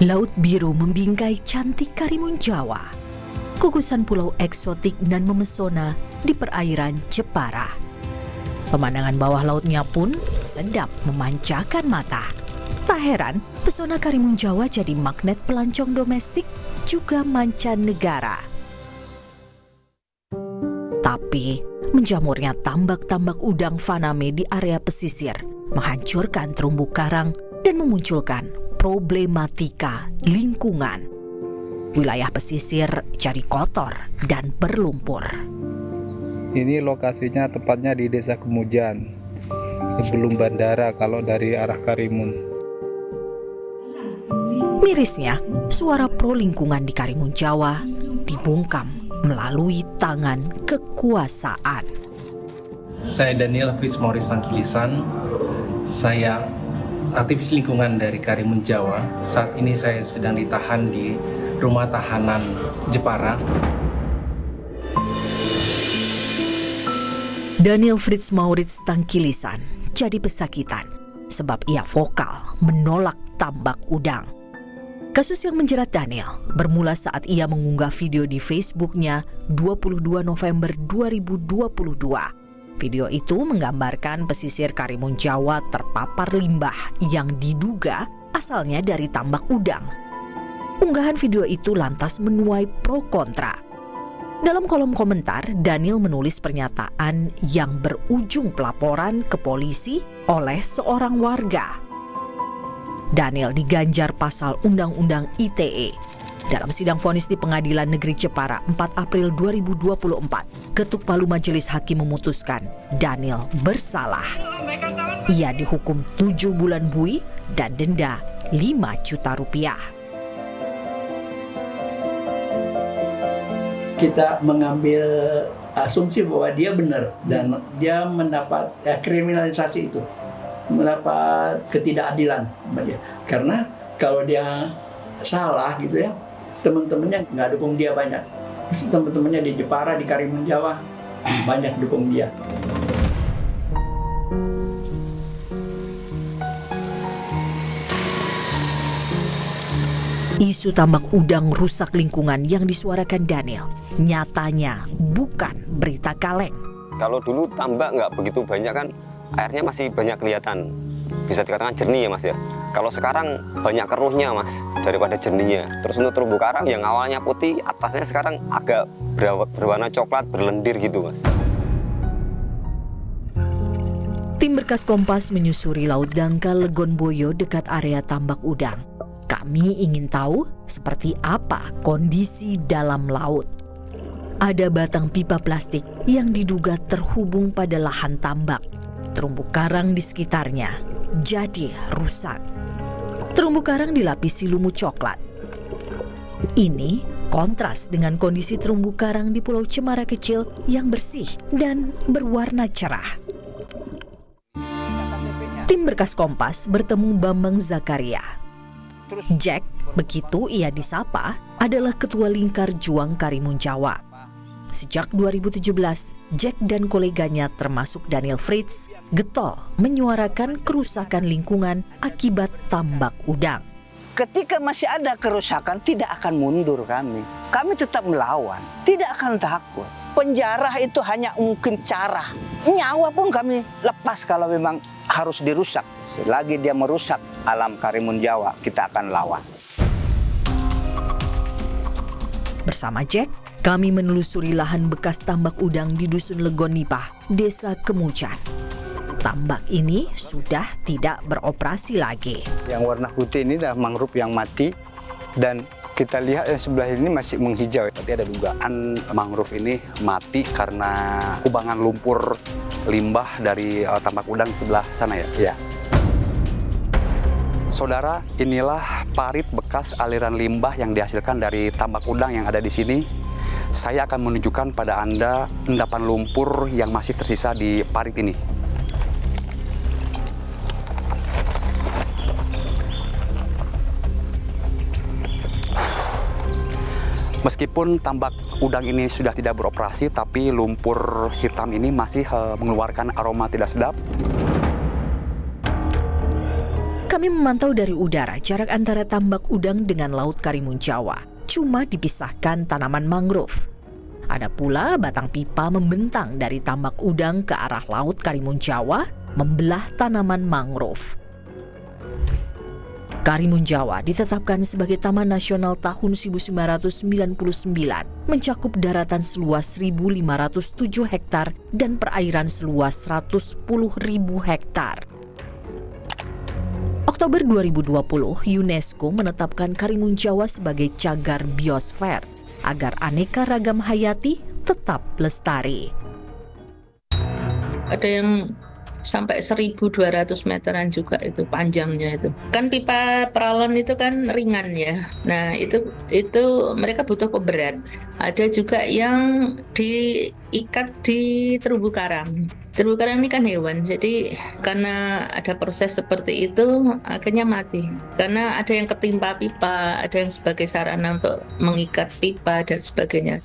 Laut biru membingkai cantik Karimun Jawa. Gugusan pulau eksotik dan memesona di perairan Jepara. Pemandangan bawah lautnya pun sedap memanjakan mata. Tak heran, pesona Karimun Jawa jadi magnet pelancong domestik juga mancanegara. Tapi, menjamurnya tambak-tambak udang faname di area pesisir menghancurkan terumbu karang dan memunculkan problematika lingkungan. Wilayah pesisir jadi kotor dan berlumpur. Ini lokasinya tepatnya di Desa Kemujan, sebelum bandara kalau dari arah Karimun. Mirisnya, suara pro lingkungan di Karimun Jawa dibungkam melalui tangan kekuasaan. Saya Daniel Fritz Maurice Tangkilisan. Saya aktivis lingkungan dari Karimun Jawa. Saat ini saya sedang ditahan di rumah tahanan Jepara. Daniel Fritz Maurice Tangkilisan jadi pesakitan sebab ia vokal menolak tambak udang. Kasus yang menjerat Daniel bermula saat ia mengunggah video di Facebooknya 22 November 2022. Video itu menggambarkan pesisir Karimun Jawa terpapar limbah yang diduga asalnya dari tambak udang. Unggahan video itu lantas menuai pro kontra. Dalam kolom komentar, Daniel menulis pernyataan yang berujung pelaporan ke polisi oleh seorang warga. Daniel diganjar pasal Undang-Undang ITE. Dalam sidang vonis di Pengadilan Negeri Jepara 4 April 2024, Ketuk Palu Majelis Hakim memutuskan Daniel bersalah. Ia dihukum 7 bulan bui dan denda 5 juta rupiah. Kita mengambil asumsi bahwa dia benar dan dia mendapat kriminalisasi itu, mendapat ketidakadilan karena kalau dia salah gitu ya, teman-temannya nggak dukung dia banyak. Teman-temannya di Jepara, di Karimun Jawa banyak dukung dia. Isu tambak udang rusak lingkungan yang disuarakan Daniel nyatanya bukan berita kaleng. Kalau dulu tambak nggak begitu banyak kan, airnya masih banyak kelihatan. Bisa dikatakan jernih ya mas ya. Kalau sekarang banyak keruhnya mas daripada jernihnya. Terus untuk terumbu karang yang awalnya putih, atasnya sekarang agak berwarna coklat, berlendir gitu mas. Tim Berkas Kompas menyusuri Laut Dangkal Legonboyo dekat area tambak udang. Kami ingin tahu seperti apa kondisi dalam laut. Ada batang pipa plastik yang diduga terhubung pada lahan tambak. Terumbu karang di sekitarnya jadi rusak. Terumbu karang dilapisi lumut coklat. Ini kontras dengan kondisi terumbu karang di Pulau Cemara kecil yang bersih dan berwarna cerah. Tim Berkas Kompas bertemu Bambang Zakaria. Jack, begitu ia disapa, adalah Ketua Lingkar Juang Karimun Jawa. Sejak 2017, Jack dan koleganya termasuk Daniel Fritz getol menyuarakan kerusakan lingkungan akibat tambak udang. Ketika masih ada kerusakan, tidak akan mundur kami. Kami tetap melawan, tidak akan takut. Penjara itu hanya mungkin cara. Nyawa pun kami lepas kalau memang harus dirusak. Selagi dia merusak alam Karimun Jawa, kita akan lawan. Bersama Jack, kami menelusuri lahan bekas tambak udang di Dusun Legonipah, Desa Kemujan. Tambak ini sudah tidak beroperasi lagi. Yang warna putih ini adalah mangrove yang mati dan kita lihat yang sebelah ini masih menghijau. Berarti ada dugaan mangrove ini mati karena kubangan lumpur limbah dari tambak udang sebelah sana ya? Iya. Saudara, inilah parit bekas aliran limbah yang dihasilkan dari tambak udang yang ada di sini. Saya akan menunjukkan pada Anda endapan lumpur yang masih tersisa di parit ini. Meskipun tambak udang ini sudah tidak beroperasi, tapi lumpur hitam ini masih mengeluarkan aroma tidak sedap. Kami memantau dari udara jarak antara tambak udang dengan Laut Karimun Jawa. Cuma dipisahkan tanaman mangrove. Ada pula batang pipa membentang dari tambak udang ke arah Laut Karimun Jawa, membelah tanaman mangrove. Karimun Jawa ditetapkan sebagai Taman Nasional tahun 1999, mencakup daratan seluas 1.507 hektar dan perairan seluas 110.000 hektar. Oktober 2020, UNESCO menetapkan Karimun Jawa sebagai cagar biosfer agar aneka ragam hayati tetap lestari. Ada yang sampai 1.200 meteran juga itu panjangnya itu. Kan pipa peralon itu kan ringan ya. Nah, itu mereka butuh keberat. Ada juga yang diikat di terumbu karang. Terumbu karang ini kan hewan, jadi karena ada proses seperti itu akhirnya mati. Karena ada yang ketimpa pipa, ada yang sebagai sarana untuk mengikat pipa dan sebagainya.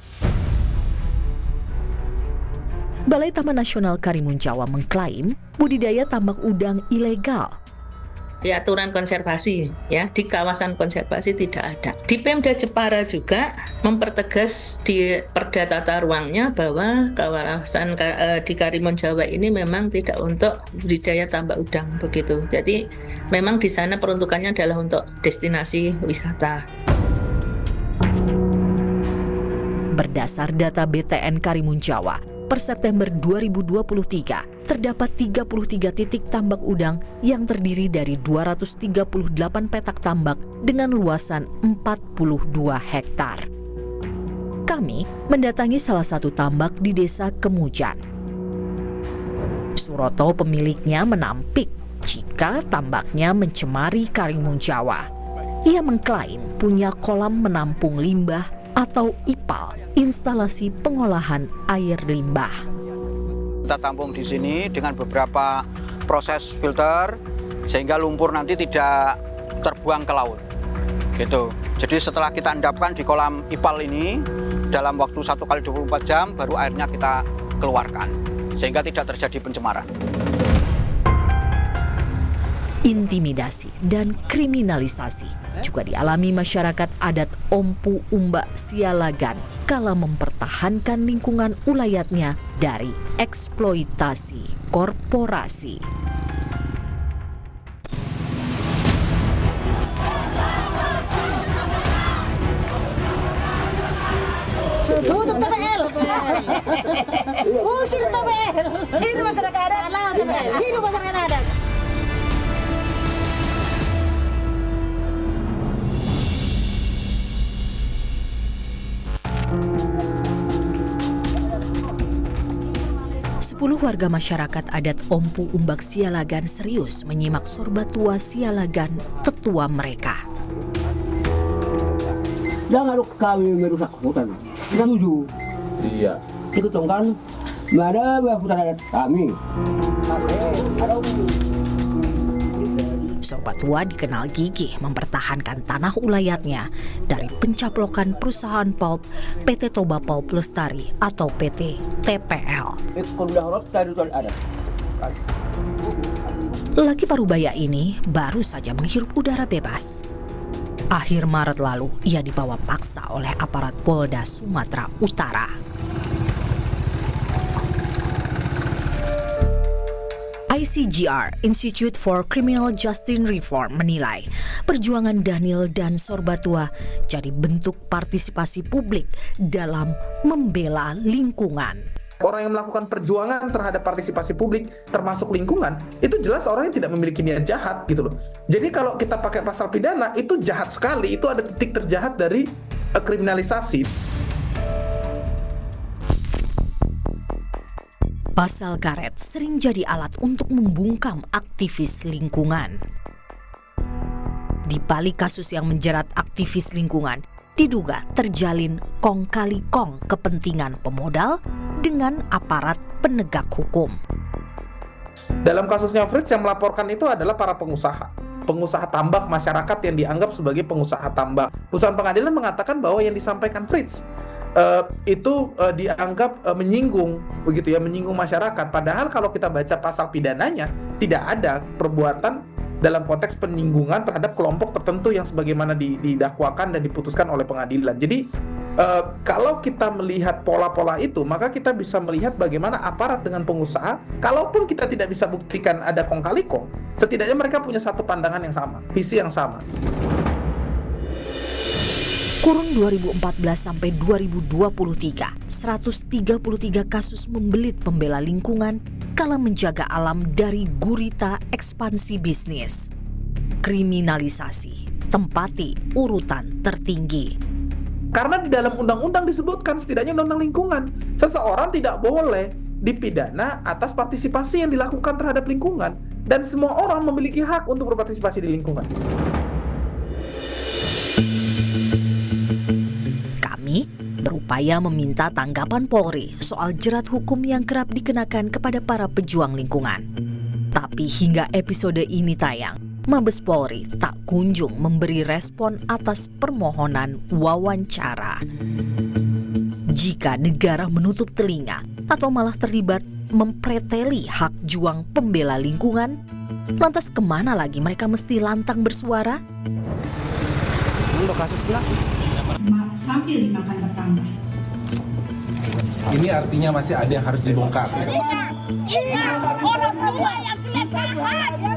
Balai Taman Nasional Karimun Jawa mengklaim budidaya tambak udang ilegal. Ya, aturan konservasi ya di kawasan konservasi tidak ada. Di Pemda Jepara juga mempertegas di Perda Tata Ruangnya bahwa kawasan di Karimun Jawa ini memang tidak untuk budidaya tambak udang begitu. Jadi memang di sana peruntukannya adalah untuk destinasi wisata. Berdasar data BTN Karimun Jawa, per September 2023, terdapat 33 titik tambak udang yang terdiri dari 238 petak tambak dengan luasan 42 hektar. Kami mendatangi salah satu tambak di Desa Kemujan. Suroto pemiliknya menampik jika tambaknya mencemari Karimun Jawa. Ia mengklaim punya kolam menampung limbah atau IPAL, instalasi pengolahan air limbah. Kita tampung di sini dengan beberapa proses filter sehingga lumpur nanti tidak terbuang ke laut. Gitu. Jadi setelah kita endapkan di kolam IPAL ini dalam waktu 1 kali 24 jam baru airnya kita keluarkan sehingga tidak terjadi pencemaran. Intimidasi dan kriminalisasi juga dialami masyarakat adat Ompu Umbak Sialagan kala mempertahankan lingkungan ulayatnya dari eksploitasi korporasi. Tutup TPL. Usir TPL. Hidup masyarakat adat, lawan TPL. Hidup masyarakat adat. Warga masyarakat adat Ompu Umbak Sialagan serius menyimak Sorbatua Sialagan, tetua mereka. Jangan kami merusak hutan. Kita setuju. Iya. Ikut dong kan? Mana hutan adat kami? Sorbatua dikenal gigih mempertahankan tanah ulayatnya dari pencaplokan perusahaan pulp PT Toba Pulp Lestari atau PT TPL. Laki parubaya ini baru saja menghirup udara bebas. Akhir Maret lalu, ia dibawa paksa oleh aparat Polda Sumatera Utara. ICGR, Institute for Criminal Justice Reform, menilai perjuangan Daniel dan Sorbatua jadi bentuk partisipasi publik dalam membela lingkungan. Orang yang melakukan perjuangan terhadap partisipasi publik termasuk lingkungan, itu jelas orang yang tidak memiliki niat jahat gitu loh. Jadi kalau kita pakai pasal pidana, itu jahat sekali, itu ada titik terjahat dari kriminalisasi. Pasal karet sering jadi alat untuk membungkam aktivis lingkungan. Di balik kasus yang menjerat aktivis lingkungan, diduga terjalin kong kali kong kepentingan pemodal dengan aparat penegak hukum. Dalam kasusnya Fritz, yang melaporkan itu adalah para pengusaha tambak masyarakat yang dianggap sebagai pengusaha tambak. Putusan pengadilan mengatakan bahwa yang disampaikan Fritz itu dianggap menyinggung masyarakat. Padahal kalau kita baca pasal pidananya tidak ada perbuatan dalam konteks penyinggungan terhadap kelompok tertentu yang sebagaimana didakwakan dan diputuskan oleh pengadilan. Jadi kalau kita melihat pola-pola itu, maka kita bisa melihat bagaimana aparat dengan pengusaha, kalaupun kita tidak bisa buktikan ada kong kali kong, setidaknya mereka punya satu pandangan yang sama, visi yang sama. Kurun 2014 sampai 2023, 133 kasus membelit pembela lingkungan kala menjaga alam dari gurita ekspansi bisnis. Kriminalisasi tempati urutan tertinggi. Karena di dalam undang-undang disebutkan, setidaknya undang-undang lingkungan, seseorang tidak boleh dipidana atas partisipasi yang dilakukan terhadap lingkungan, dan semua orang memiliki hak untuk berpartisipasi di lingkungan. Kami berupaya meminta tanggapan Polri soal jerat hukum yang kerap dikenakan kepada para pejuang lingkungan. Tapi hingga episode ini tayang, Mabes Polri tak kunjung memberi respon atas permohonan wawancara. Jika negara menutup telinga atau malah terlibat mempreteli hak juang pembela lingkungan, lantas kemana lagi mereka mesti lantang bersuara? Hampir dimakan bertambah. Ini artinya masih ada yang harus dibongkar. Iya, orang tua yang tidak tahan.